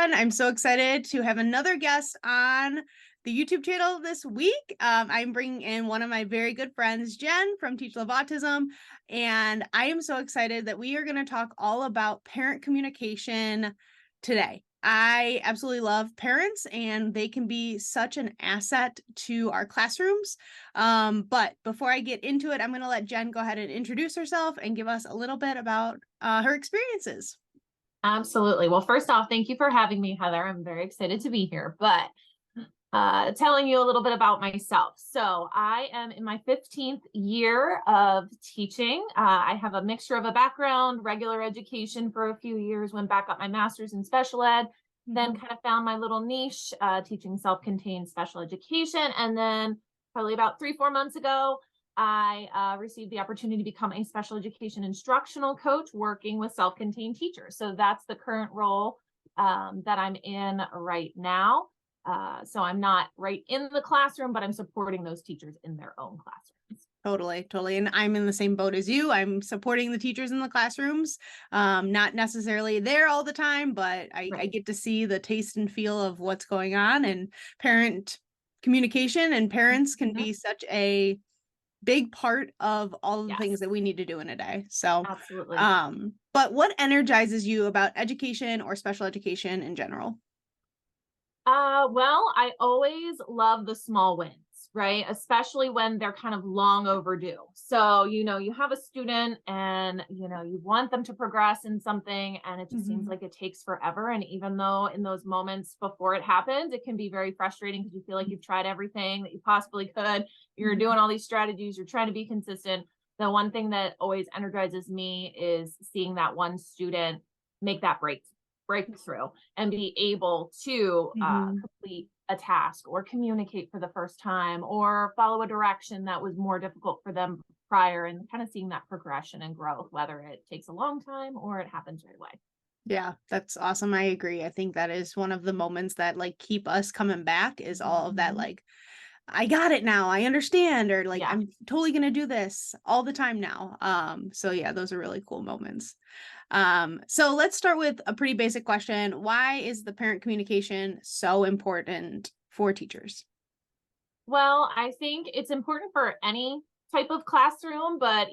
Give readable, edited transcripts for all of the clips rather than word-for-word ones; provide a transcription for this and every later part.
Jenn. I'm so excited to have another guest on the YouTube channel this week. I'm bringing in one of my very good friends, Jenn from Teach Love Autism, and I am so excited that we are going to talk all about parent communication today. I absolutely love parents, and they can be such an asset to our classrooms. But before I get into it, I'm going to let Jenn go ahead and introduce herself and give us a little bit about her experiences. Absolutely. Well, first off, thank you for having me, Heather. I'm very excited to be here, but telling you a little bit about myself. So I am in my 15th year of teaching. I have a mixture of a background, regular education for a few years, went back up my master's in special ed, then kind of found my little niche, teaching self-contained special education. And then probably about 3-4 months ago, I received the opportunity to become a special education instructional coach working with self-contained teachers. So that's the current role that I'm in right now. So I'm not right in the classroom, but I'm supporting those teachers in their own classrooms. Totally. And I'm in the same boat as you. I'm supporting the teachers in the classrooms, not necessarily there all the time, but I get to see the taste and feel of what's going on, and parent communication and parents can be such a big part of all of the things that we need to do in a day. So, absolutely. But what energizes you about education or special education in general? Well, I always love the small wins, right? Especially when they're kind of long overdue. So, you have a student and, you want them to progress in something and it just seems like it takes forever. And even though in those moments before it happens, it can be very frustrating because you feel like you've tried everything that you possibly could. You're doing all these strategies, you're trying to be consistent. The one thing that always energizes me is seeing that one student make that breakthrough and be able to complete a task or communicate for the first time or follow a direction that was more difficult for them prior, and kind of seeing that progression and growth, whether it takes a long time or it happens right away. Yeah, that's awesome. I agree. I think that is one of the moments that keep us coming back, is all of that, I got it now, I understand, or I'm totally gonna do this all the time now. So yeah, those are really cool moments. So let's start with a pretty basic question. Why is the parent communication so important for teachers? Well, I think it's important for any type of classroom, but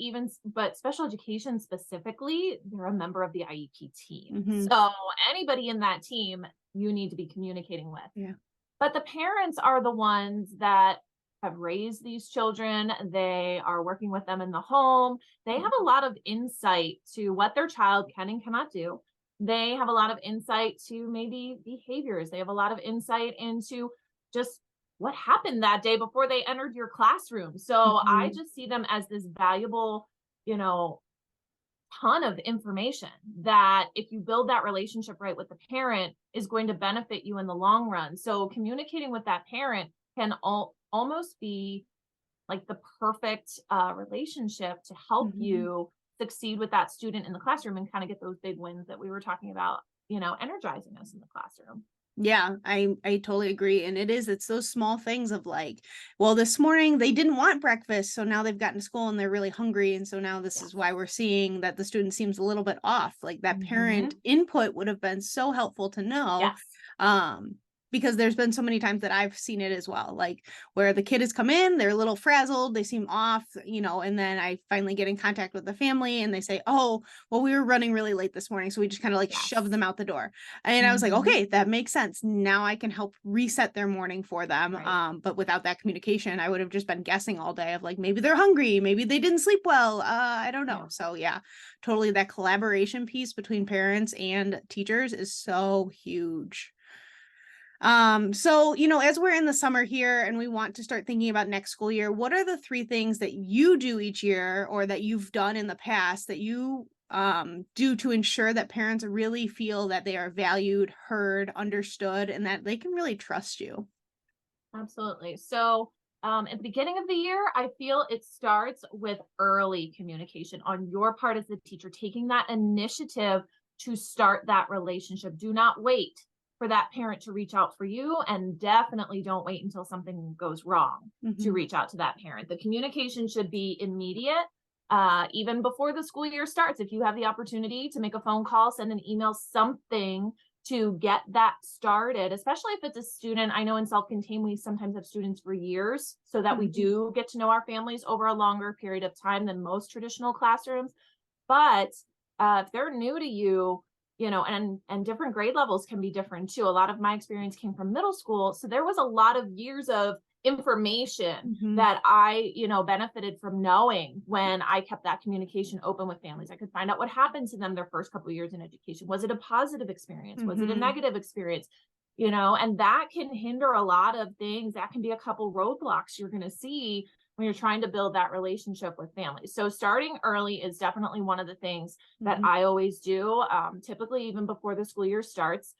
special education specifically, they're a member of the IEP team. So anybody in that team, you need to be communicating with. Yeah. But the parents are the ones that have raised these children. They are working with them in the home. They have a lot of insight to what their child can and cannot do. They have a lot of insight to maybe behaviors. They have a lot of insight into just what happened that day before they entered your classroom. So I just see them as this valuable, ton of information that, if you build that relationship right with the parent, is going to benefit you in the long run. So communicating with that parent can almost be like the perfect relationship to help you succeed with that student in the classroom and kind of get those big wins that we were talking about, energizing us in the classroom. Yeah, I totally agree. And it's those small things of well, this morning they didn't want breakfast, so now they've gotten to school and they're really hungry. And so now this is why we're seeing that the student seems a little bit off. Like that parent input would have been so helpful to know. Because there's been so many times that I've seen it as well, where the kid has come in, they're a little frazzled, they seem off, and then I finally get in contact with the family and they say, oh, well, we were running really late this morning, so we just kind of shove them out the door. And I was like, okay, that makes sense. Now I can help reset their morning for them. But without that communication, I would have just been guessing all day of maybe they're hungry, maybe they didn't sleep well. I don't know. So yeah, totally. That collaboration piece between parents and teachers is so huge. So, as we're in the summer here and we want to start thinking about next school year, what are the 3 things that you do each year or that you've done in the past that you do to ensure that parents really feel that they are valued, heard, understood, and that they can really trust you? Absolutely. So at the beginning of the year, I feel it starts with early communication on your part as the teacher, taking that initiative to start that relationship. Do not wait for that parent to reach out for you, and definitely don't wait until something goes wrong to reach out to that parent. The communication should be immediate, even before the school year starts. If you have the opportunity to make a phone call, send an email, something to get that started, especially if it's a student. I know in self-contained, we sometimes have students for years so that we Mhm. do get to know our families over a longer period of time than most traditional classrooms. But if they're new to you, you know, and different grade levels can be different too. A lot of my experience came from middle school, so there was a lot of years of information Mhm. that I, you know, benefited from knowing when I kept that communication open with families. I could find out what happened to them their first couple of years in education. Was it a positive experience? Was it a Mhm. negative experience? You know, and that can hinder a lot of things. That can be a couple roadblocks you're going to see when you're trying to build that relationship with families. So starting early is definitely one of the things that Mhm. I always do, typically even before the school year starts.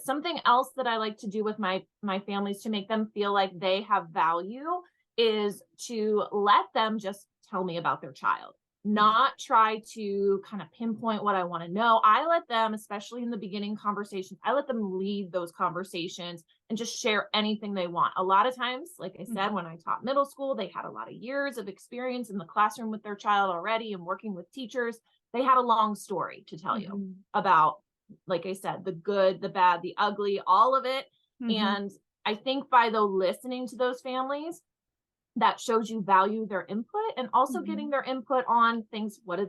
Something else that I like to do with my families to make them feel like they have value is to let them just tell me about their child, Mhm. not try to kind of pinpoint what I want to know. I let them, especially in the beginning conversations, I let them lead those conversations and just share anything they want. A lot of times, like I said, Mhm. when I taught middle school, they had a lot of years of experience in the classroom with their child already and working with teachers. They had a long story to tell you Mhm. about, like I said, the good, the bad, the ugly, all of it. Mhm. And I think by though listening to those families, that shows you value their input, and also getting Mhm. their input on things. What does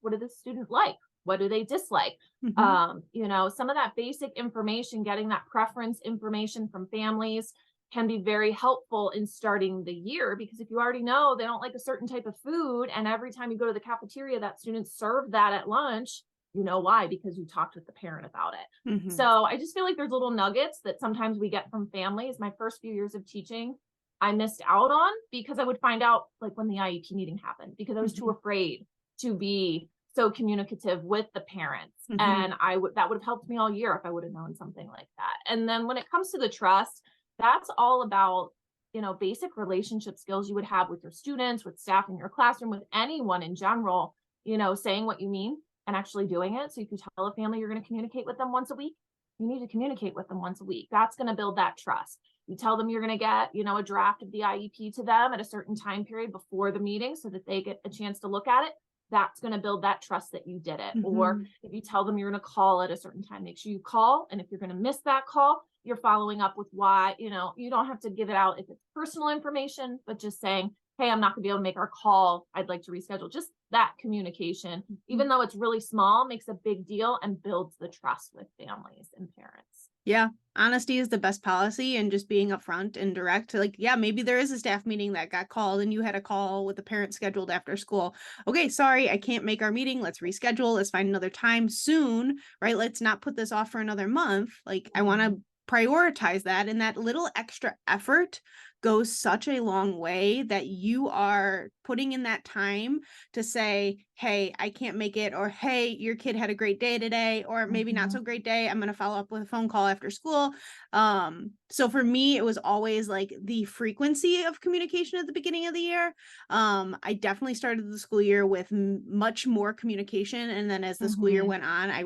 the student like? What do they dislike? Mhm. You know, some of that basic information, getting that preference information from families can be very helpful in starting the year, because if you already know they don't like a certain type of food and every time you go to the cafeteria that students serve that at lunch, you know why, because you talked with the parent about it. Mhm. So I just feel like there's little nuggets that sometimes we get from families. My first few years of teaching, I missed out on, because I would find out like when the IEP meeting happened, because I was too Mhm. afraid to be so communicative with the parents. Mhm. And that would have helped me all year if I would have known something like that. And then when it comes to the trust, that's all about, you know, basic relationship skills you would have with your students, with staff in your classroom, with anyone in general, you know, saying what you mean and actually doing it. So if you tell a family you're going to communicate with them once a week, you need to communicate with them once a week. That's going to build that trust. You tell them you're going to get, you know, a draft of the IEP to them at a certain time period before the meeting so that they get a chance to look at it. That's going to build that trust that you did it. Or Mhm. if you tell them you're going to call at a certain time, make sure you call. And if you're going to miss that call, you're following up with why. You know, you don't have to give it out if it's personal information, but just saying, hey, I'm not going to be able to make our call. I'd like to reschedule. Just that communication, even Mhm. though it's really small, makes a big deal and builds the trust with families and parents. Yeah, honesty is the best policy, and just being upfront and direct. Like, yeah, maybe there is a staff meeting that got called and you had a call with the parent scheduled after school. Okay, sorry, I can't make our meeting. Let's reschedule. Let's find another time soon, right? Let's not put this off for another month. Like, I want Mhm. to prioritize that, and that little extra effort goes such a long way, that you are putting in that time to say, hey, I can't make it, or hey, your kid had a great day today, or maybe not so Mhm. great day. I'm going to follow up with a phone call after school. So for me, it was always like the frequency of communication at the beginning of the year. I definitely started the school year with much more communication. And then as the school year Mhm. went on, I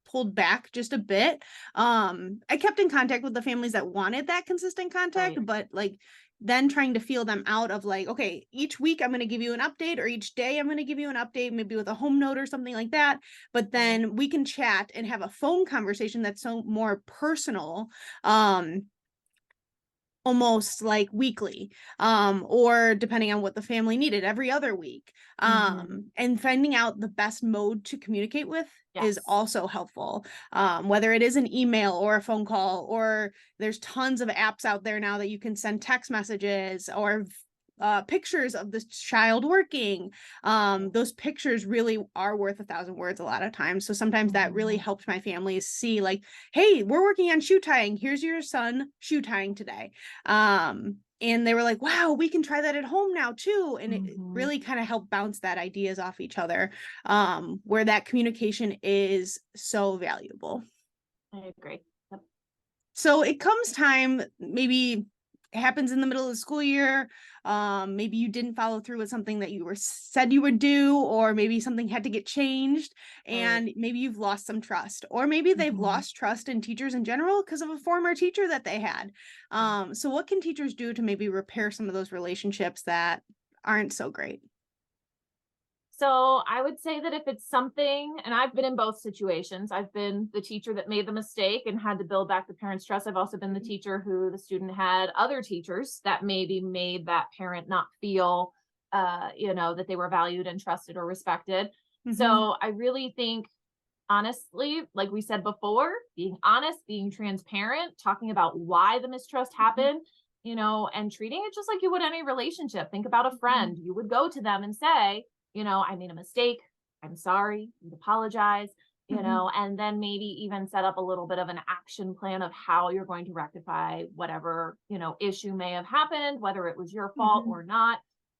pulled back just a bit. I kept in contact with the families that wanted that consistent contact, Right. but like then trying to feel them out of like, okay, each week I'm going to give you an update, or each day I'm going to give you an update, maybe with a home note or something like that. But Right. then we can chat and have a phone conversation that's so more personal. Um, almost like weekly, or depending on what the family needed, every other week. Mhm. And finding out the best mode to communicate with is Yes. also helpful, whether it is an email or a phone call, or there's tons of apps out there now that you can send text messages or pictures of the child working. Right. Those pictures really are worth 1,000 words a lot of times. So sometimes that really Mhm. helped my families see like, hey, we're working on shoe tying, here's your son shoe tying today. And they were like, wow, we can try that at home now too. And it Mhm. really kind of helped bounce that ideas off each other, where that communication is so valuable. I agree. Yep. So it comes time, maybe it happens in the middle of the school year. Maybe you didn't follow through with something that you were said you would do, or maybe something had to get changed, Right. and maybe you've lost some trust, or maybe they've Mhm. lost trust in teachers in general because of a former teacher that they had. Right. So what can teachers do to maybe repair some of those relationships that aren't so great? So I would say that if it's something, and I've been in both situations, I've been the teacher that made the mistake and had to build back the parent's trust. I've also been the teacher who the student had other teachers that maybe made that parent not feel, that they were valued and trusted or respected. Mhm. So I really think, honestly, like we said before, being honest, being transparent, talking about why the mistrust Mhm. happened, and treating it just like you would any relationship. Think about a Mhm. friend. You would go to them and say, I made a mistake. I'm sorry. You apologize, Mhm. and then maybe even set up a little bit of an action plan of how you're going to rectify whatever, issue may have happened, whether it was your fault Mhm. or not.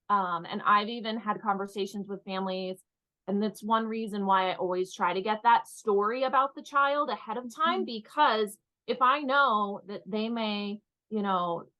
And I've even had conversations with families, and that's one reason why I always try to get that story about the child ahead of time, Mhm. because if I know that they may,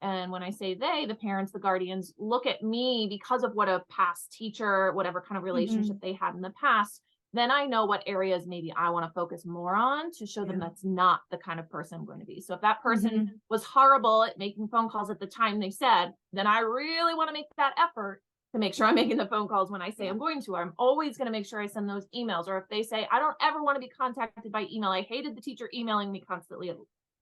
and when I say they, the parents, the guardians, look at me because of what a past teacher, whatever kind of relationship Mhm. they had in the past, then I know what areas maybe I want to focus more on to show them Yeah. that's not the kind of person I'm going to be. So if that person Mhm. was horrible at making phone calls at the time they said, then I really want to make that effort to make sure I'm making the phone calls when I say Yeah. I'm going to. I'm always going to make sure I send those emails. Or if they say, I don't ever want to be contacted by email, I hated the teacher emailing me constantly.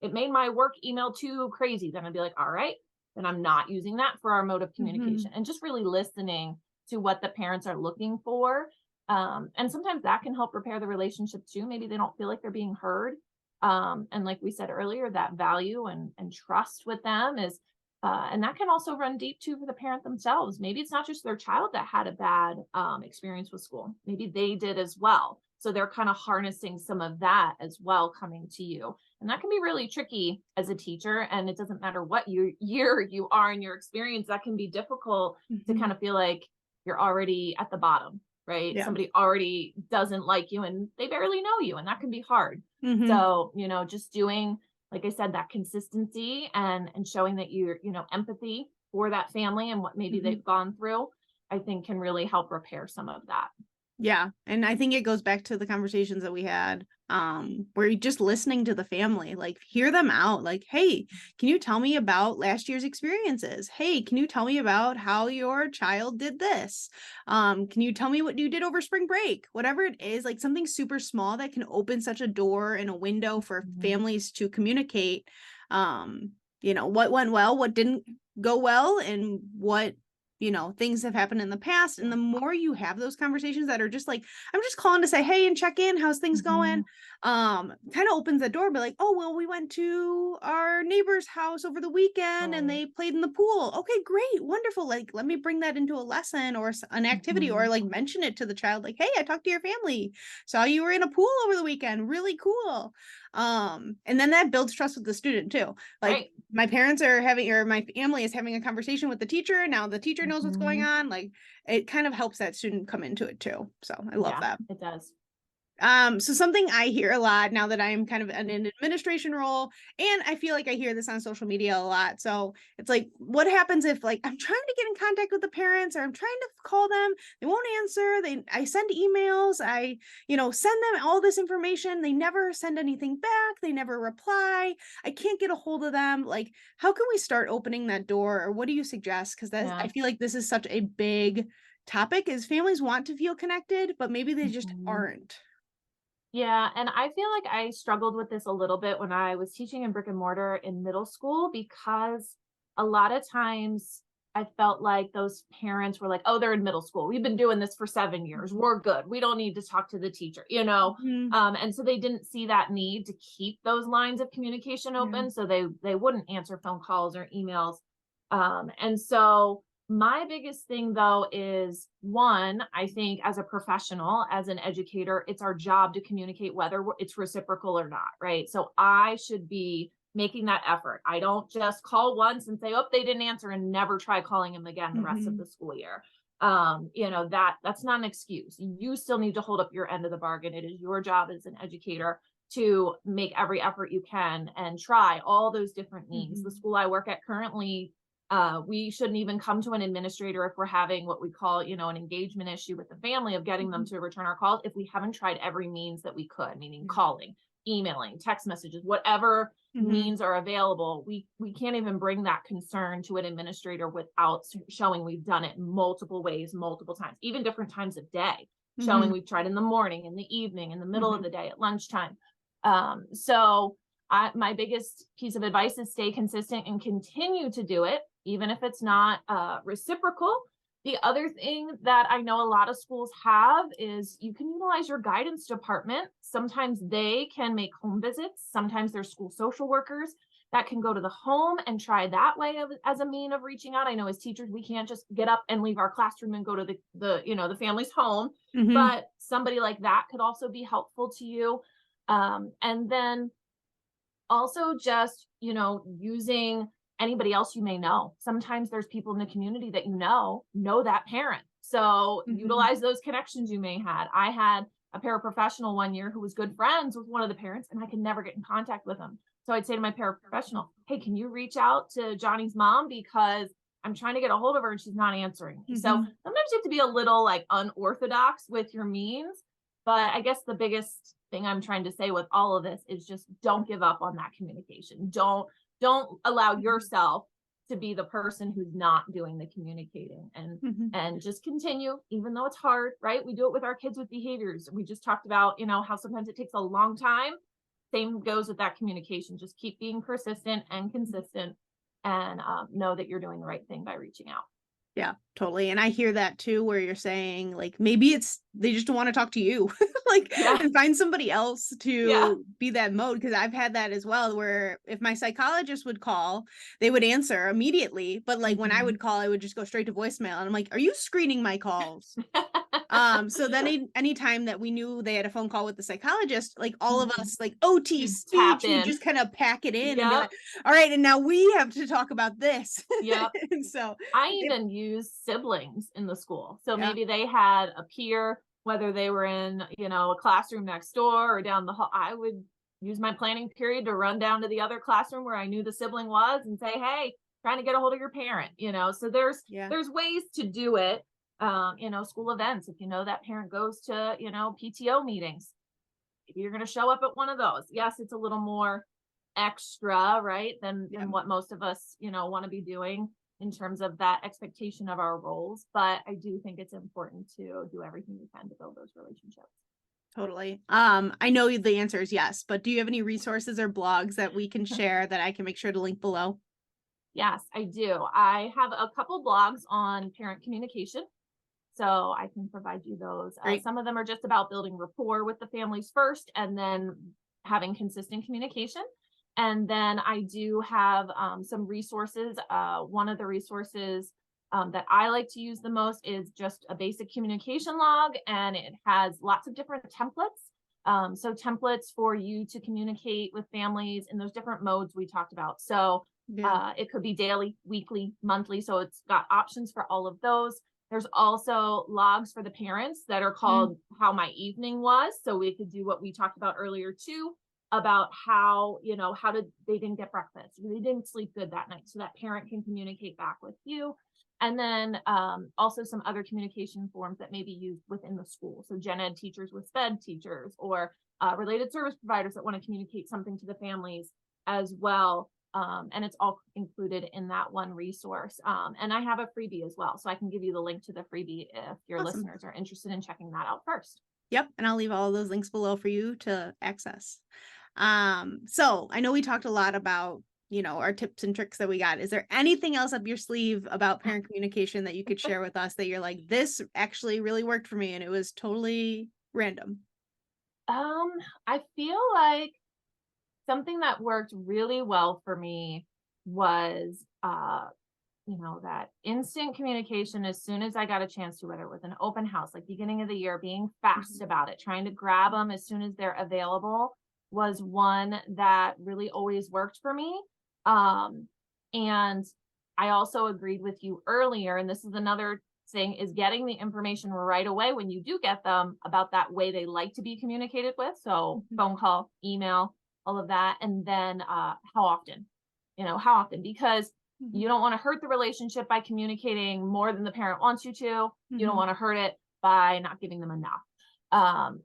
It made my work email too crazy. Then I'd be like, all right, then I'm not using that for our mode of communication. Mhm. And just really listening to what the parents are looking for. And sometimes that can help repair the relationship too. Maybe they don't feel like they're being heard. And like we said earlier, that value and trust with them is, and that can also run deep too for the parent themselves. Maybe it's not just their child that had a bad experience with school. Maybe they did as well. So they're kind of harnessing some of that as well coming to you. And that can be really tricky as a teacher. And it doesn't matter what year you are in your experience, that can be difficult to kind Mhm. of feel like you're already at the bottom, right? Yeah. Somebody already doesn't like you and they barely know you, and that can be hard. Mhm. So, just doing, like I said, that consistency and showing that you're, empathy for that family and what maybe Mhm. they've gone through, I think can really help repair some of that. Yeah, and I think it goes back to the conversations that we had, where you're just listening to the family, like hear them out. Like, hey, can you tell me about last year's experiences? Hey, can you tell me about how your child did this? Can you tell me what you did over spring break? Whatever it is, like something super small that can open such a door and a window for Mhm. families to communicate. What went well, what didn't go well, and what things have happened in the past. And the more you have those conversations that are just like, I'm just calling to say, hey, and check in, how's things going? Mhm. Kind of opens the door, but like, oh, well, we went to our neighbor's house over the weekend and Right. they played in the pool. Okay, great, wonderful. Like, let me bring that into a lesson or an activity, or Mhm. like mention it to the child, like, hey, I talked to your family. Saw you were in a pool over the weekend. Really cool. And then that builds trust with the student too. Like, Right. my parents are having, or my family is having a conversation with the teacher. Now the teacher knows what's going Mhm. on. Like, it kind of helps that student come into it too. So I love Yeah, that. it does. So something I hear a lot now that I'm kind of in an administration role, and I feel like I hear this on social media a lot. So it's like, what happens if like I'm trying to get in contact with the parents or I'm trying to call them, they won't answer. I send emails, send them all this information. They never send anything back, they never reply. I can't get a hold of them. Like, how can we start opening that door? Or what do you suggest? Because that I Yeah. feel like this is such a big topic is families want to feel connected, but maybe they just Mhm. aren't. Yeah, and I feel like I struggled with this a little bit when I was teaching in brick and mortar in middle school, because a lot of times I felt like those parents were like, "Oh, they're in middle school. We've been doing this for 7 years. Mhm. We're good. We don't need to talk to the teacher." Mhm. And so they didn't see that need to keep those lines of communication Yeah. open, so they wouldn't answer phone calls or emails. And so my biggest thing though is, one, I think as a professional, as an educator, it's our job to communicate whether it's reciprocal or not, right? So I should be making that effort. I don't just call once and say, "Oh, they didn't answer," and never try calling them again the rest of Mhm. the school year. That's not an excuse. You still need to hold up your end of the bargain. It is your job as an educator to make every effort you can and try all those different means. The Mhm. school I work at currently, we shouldn't even come to an administrator if we're having what we call, an engagement issue with the family of getting them Mhm. to return our calls if we haven't tried every means that we could, meaning Yeah. calling. emailing, text messages, whatever Mhm. means are available. We can't even bring that concern to an administrator without showing we've done it multiple ways, multiple times, even different times of day, showing Mhm. we've tried in the morning, in the evening, in the middle of Mhm. the day, at lunchtime. So my biggest piece of advice is stay consistent and continue to do it, even if it's not reciprocal. The other thing that I know a lot of schools have is you can utilize your guidance department. Sometimes they can make home visits. Sometimes there's school social workers that can go to the home and try that way as a mean of reaching out. I know as teachers, we can't just get up and leave our classroom and go to the family's home, Mhm. but somebody like that could also be helpful to you. And then also just, using anybody else you may know. Sometimes there's people in the community that know that parent. So Mhm. utilize those connections you may had. I had a paraprofessional one year who was good friends with one of the parents, and I could never get in contact with him. So I'd say to my paraprofessional, hey, can you reach out to Johnny's mom? Because I'm trying to get a hold of her and she's not answering me. So Mhm. sometimes you have to be a little like unorthodox with your means. But I guess the biggest thing I'm trying to say with all of this is just don't give up on that communication. Don't allow Mhm. yourself to be the person who's not doing the communicating, and Mhm. just continue even though it's hard, right? We do it with our kids with behaviors. We just talked about, how sometimes it takes a long time. Same goes with that communication. Just keep being persistent and consistent, and know that you're doing the right thing by reaching out. Yeah, totally. And I hear that too, where you're saying like maybe it's they just don't want to talk to you, like, Yeah. and find somebody else Yeah. to be that mode. Because I've had that as well, where if my psychologist would call, they would answer immediately, but like when I Mhm. would call, I would just go straight to voicemail, and I'm like, "Are you screening my calls?" So then anytime that we knew they had a phone call with the psychologist, like all of Mhm. us, like OT You speech, tap we in. just kind of pack it in and be Yep. like, all right, and now we have to talk about this. Yep. And so I it, even use siblings in the school. So yeah. maybe they had a peer, whether they were in, a classroom next door or down the hall. I would use my planning period to run down to the other classroom where I knew the sibling was and say, "Hey, trying to get a hold of your parent." So there's Yeah. there's ways to do it. School events. If you know that parent goes to, PTO meetings, maybe you're going to show up at one of those. Yes, it's a little more extra, right, Yeah. than what most of us, want to be doing in terms of that expectation of our roles. But I do think it's important to do everything you can to build those relationships. Totally. I know the answer is yes, but do you have any resources or blogs that we can share that I can make sure to link below? Yes, I do. I have a couple blogs on parent communication. So I can provide you those. Great. Some of them are just about building rapport with the families first and then having consistent communication. And then I do have some resources. One of the resources that I like to use the most is just a basic communication log, and it has lots of different templates. So templates for you to communicate with families in those different modes we talked about. So Yeah. it could be daily, weekly, monthly. So it's got options for all of those. There's also logs for the parents that are Mhm. called How My Evening Was. So we could do what we talked about earlier too, about how did they didn't get breakfast, they didn't sleep good that night. So that parent can communicate back with you. And then also some other communication forms that may be used within the school. So gen ed teachers with SPED teachers, or related service providers that want to communicate something to the families as well. And it's all included in that one resource. And I have a freebie as well. So I can give you the link to the freebie if your Awesome. listeners are interested in checking that out first. Yep, and I'll leave all of those links below for you to access. So I know we talked a lot about, our tips and tricks that we got. Is there anything else up your sleeve about parent communication that you could share with us that you're like, this actually really worked for me and it was totally random? Um, I feel like something that worked really well for me was that instant communication as soon as I got a chance to, whether it was an open house, like beginning of the year, being fast Mhm. about it, trying to grab them as soon as they're available, was one that really always worked for me. Um, and I also agreed with you earlier, and this is another thing, is getting the information right away when you do get them about that way they like to be communicated with. So Mhm. phone call, email, all of that. And then how often, because you Mhm. don't want to hurt the relationship by communicating more than the parent wants you to. You don't Mhm. want to hurt it by not giving them enough.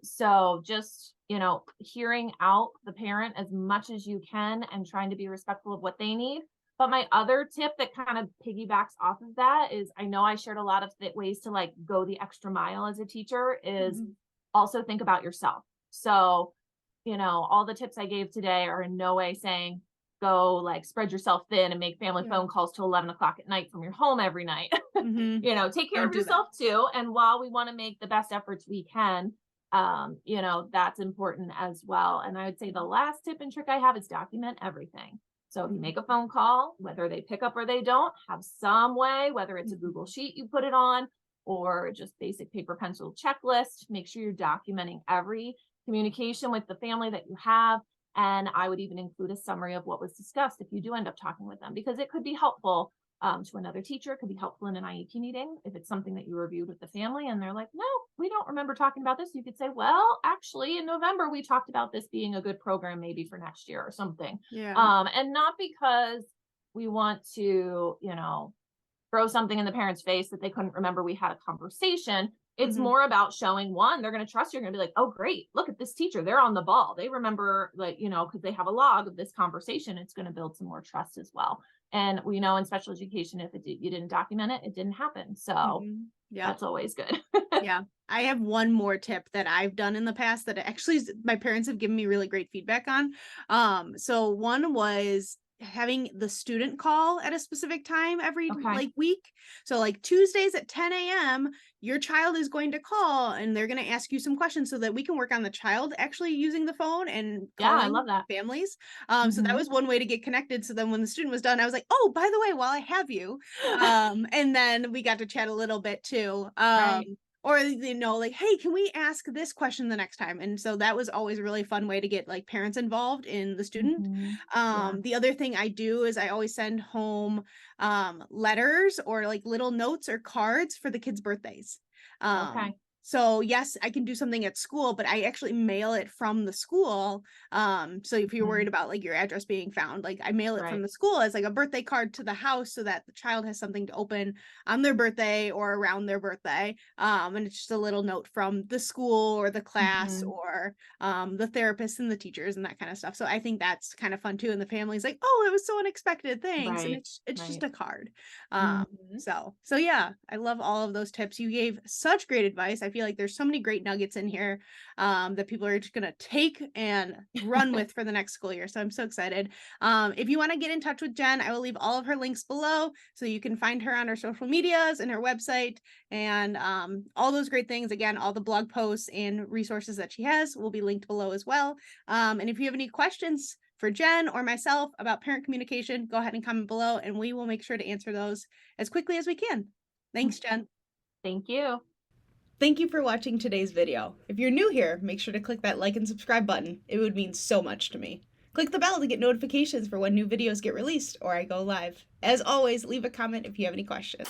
So just, hearing out the parent as much as you can and trying to be respectful of what they need. But my other tip that kind of piggybacks off of that is, I know I shared a lot of ways to like go the extra mile as a teacher, is Mhm. also think about yourself. So, all the tips I gave today are in no way saying go like spread yourself thin and make family Yeah. phone calls till 11 o'clock at night from your home every night. Mhm. Take care Don't of do that. yourself too. And while we want to make the best efforts we can, that's important as well. And I would say the last tip and trick I have is document everything. So if you Mhm. make a phone call, whether they pick up or they don't, have some way, whether it's a Mhm. Google Sheet you put it on or just basic paper pencil checklist, make sure you're documenting every communication with the family that you have. And I would even include a summary of what was discussed if you do end up talking with them, because it could be helpful to another teacher. It could be helpful in an IEP meeting if it's something that you reviewed with the family and they're like, no, we don't remember talking about this. You could say, well, actually, in November, we talked about this being a good program maybe for next year or something. Yeah. And not because we want to, throw something in the parent's face that they couldn't remember we had a conversation. It's Mhm. more about showing, one, they're going to trust you. You're going to be like, oh, great. Look at this teacher. They're on the ball. They remember, like, because they have a log of this conversation. It's going to build some more trust as well. And we know in special education, if you didn't document it, it didn't happen. So Mhm. Yep. that's always good. Yeah. I have one more tip that I've done in the past that actually my parents have given me really great feedback on. So one was having the student call at a specific time every Okay. like week. So like Tuesdays at 10 a.m., your child is going to call and they're going to ask you some questions so that we can work on the child actually using the phone and Yeah, I calling love that. families. So that Hmm. was one way to get connected. So then when the student was done, I was like, oh, by the way, while I have you, and then we got to chat a little bit too. Right. Or like, hey, can we ask this question the next time? And so that was always a really fun way to get like parents involved in the student. Hmm. Yeah. The other thing I do is I always send home letters or like little notes or cards for the kids' birthdays. um Okay. so yes, I can do something at school, but I actually mail it from the school. So if you're worried Mhm. about like your address being found, like I mail it from Right. the school as like a birthday card to the house so that the child has something to open on their birthday or around their birthday. And it's just a little note from the school or the class Hmm. or the therapists and the teachers and that kind of stuff. So I think that's kind of fun too. And the family's like, oh, it was so unexpected, thanks. And Right. it's just Right. a card. Hmm. So yeah, I love all of those tips. You gave such great advice. I feel like there's so many great nuggets in here that people are just gonna take and run with for the next school year. So I'm so excited. If you want to get in touch with Jenn, I will leave all of her links below so you can find her on her social medias and her website and all those great things. Again, all the blog posts and resources that she has will be linked below as well. And if you have any questions for Jenn or myself about parent communication, go ahead and comment below and we will make sure to answer those as quickly as we can. Thanks, Jenn. Thank you. Thank you for watching today's video. If you're new here, make sure to click that like and subscribe button. It would mean so much to me. Click the bell to get notifications for when new videos get released or I go live. As always, leave a comment if you have any questions.